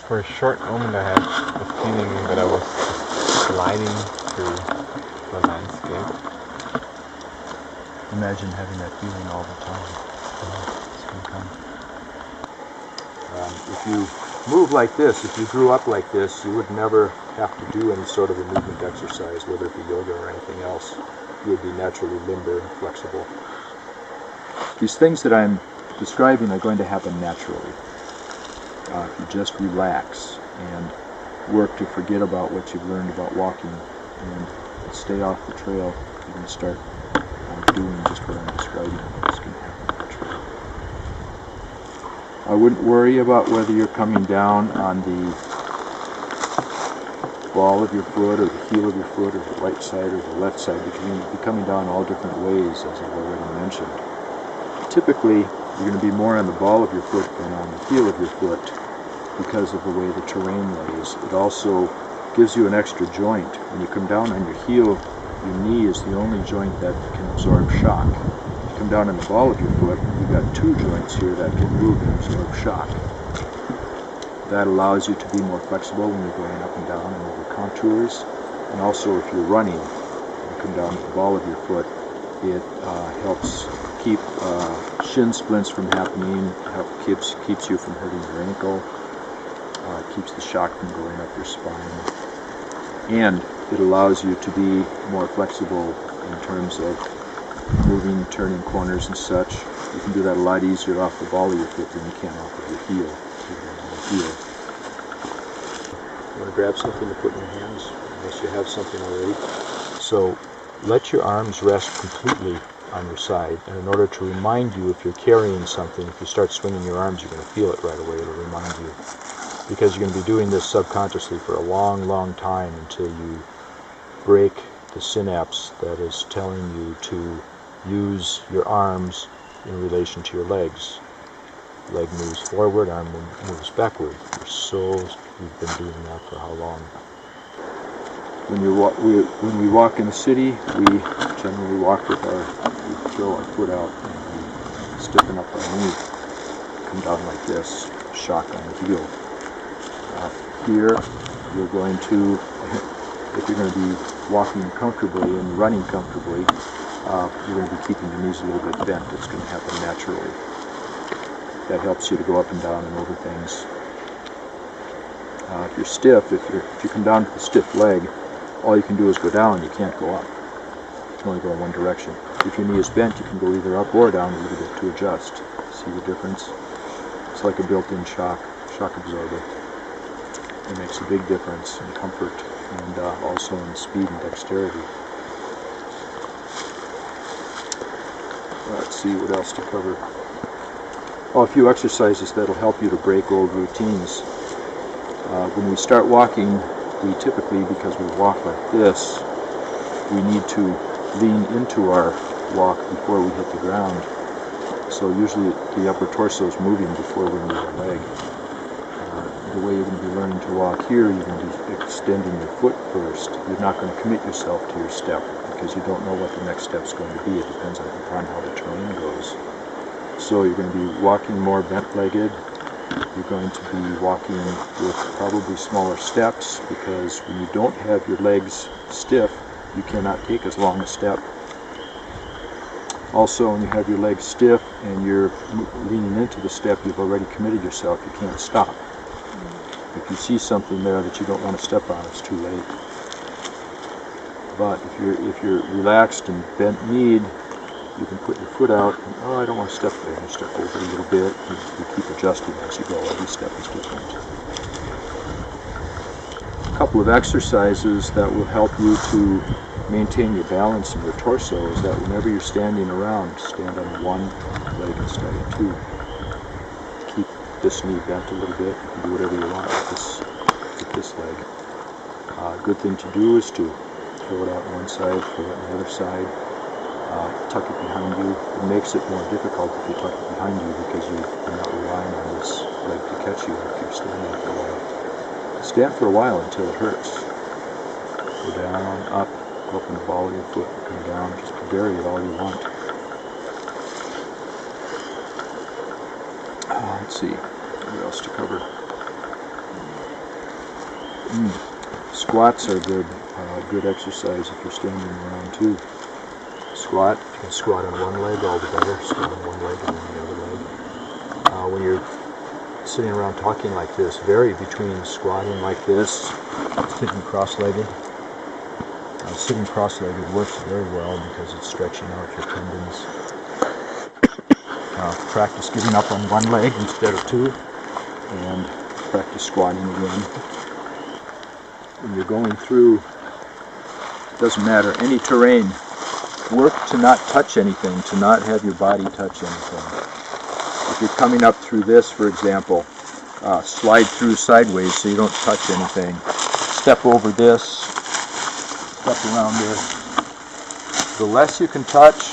For a short moment I had the feeling that I was gliding through the landscape. Imagine having that feeling all the time. If you move like this, if you grew up like this, you would never have to do any sort of a movement exercise, whether it be yoga or anything else. You would be naturally limber and flexible. These things that I'm describing are going to happen naturally. If you just relax and work to forget about what you've learned about walking and stay off the trail, you're going to start doing just what I'm describing. It's going to happen naturally. I wouldn't worry about whether you're coming down on the ball of your foot or the heel of your foot or the right side or the left side, because you're going to be coming down all different ways, as I've already mentioned. Typically, you're going to be more on the ball of your foot than on the heel of your foot because of the way the terrain lays. It also gives you an extra joint. When you come down on your heel, your knee is the only joint that can absorb shock. If you come down on the ball of your foot, you've got two joints here that can move and absorb shock. That allows you to be more flexible when you're going up and down and over contours. And also if you're running, you come down to the ball of your foot, it helps keep shin splints from happening, keeps you from hurting your ankle, keeps the shock from going up your spine, and it allows you to be more flexible in terms of moving, turning corners and such. You can do that a lot easier off the ball of your foot than you can off of your heel. You want to grab something to put in your hands, unless you have something already. So let your arms rest completely on your side, and in order to remind you, if you're carrying something, if you start swinging your arms, you're going to feel it right away. It'll remind you, because you're going to be doing this subconsciously for a long, long time until you break the synapse that is telling you to use your arms in relation to your legs. Leg moves forward, arm moves backward. You've been doing that for how long? When we walk in the city, we generally walk with we throw our foot out and we stiffen up our knee, come down like this, shock on the heel. Here, you're going to, if you're going to be walking comfortably and running comfortably, you're going to be keeping your knees a little bit bent. It's going to happen naturally. That helps you to go up and down and over things. If you're stiff, if you come down with a stiff leg, all you can do is go down. You can't go up. You can only go in one direction. If your knee is bent, you can go either up or down a little bit to adjust. See the difference? It's like a built-in shock absorber. It makes a big difference in comfort and also in speed and dexterity. Let's see what else to cover. Oh, a few exercises that'll help you to break old routines. When we start walking, we typically, because we walk like this, we need to lean into our walk before we hit the ground. So usually the upper torso is moving before we move our leg. The way you're going to be learning to walk here, you're going to be extending your foot first. You're not going to commit yourself to your step because you don't know what the next step's going to be. It depends upon how the terrain goes. So you're going to be walking more bent-legged. You're going to be walking with probably smaller steps, because when you don't have your legs stiff, you cannot take as long a step. Also, when you have your legs stiff and you're leaning into the step, you've already committed yourself. You can't stop. If you see something there that you don't want to step on, it's too late. But if you're relaxed and bent-kneed, you can put your foot out, and, oh, I don't want to step there. You step over a little bit. You keep adjusting as you go. Every step is different. A couple of exercises that will help you to maintain your balance in your torso is that whenever you're standing around, stand on one leg instead of two. Keep this knee bent a little bit. You can do whatever you want with this leg. A good thing to do is to throw it out on one side, throw it on the other side. Tuck it behind you. It makes it more difficult if you tuck it behind you, because you're not relying on this leg to catch you if you're standing for a while. Stand for a while until it hurts. Go down, up, go up in the ball of your foot, come down. Just vary it all you want. Let's see, what else to cover? Squats are good exercise if you're standing around too. Squat, you can squat on one leg all together, squat on one leg and then the other leg. When you're sitting around talking like this, vary between squatting like this, sitting cross-legged. Sitting cross-legged works very well because it's stretching out your tendons. Practice getting up on one leg instead of two, and practice squatting again. When you're going through, doesn't matter, any terrain, work to not touch anything, to not have your body touch anything. If you're coming up through this, for example, slide through sideways so you don't touch anything. Step over this, step around this. The less you can touch,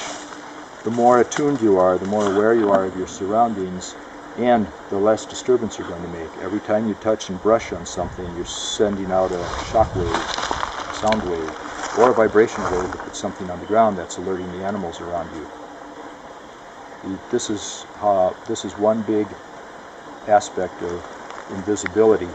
the more attuned you are, the more aware you are of your surroundings, and the less disturbance you're going to make. Every time you touch and brush on something, you're sending out a shock wave, a sound wave, or a vibration wave if it's something on the ground that's alerting the animals around you. This is one big aspect of invisibility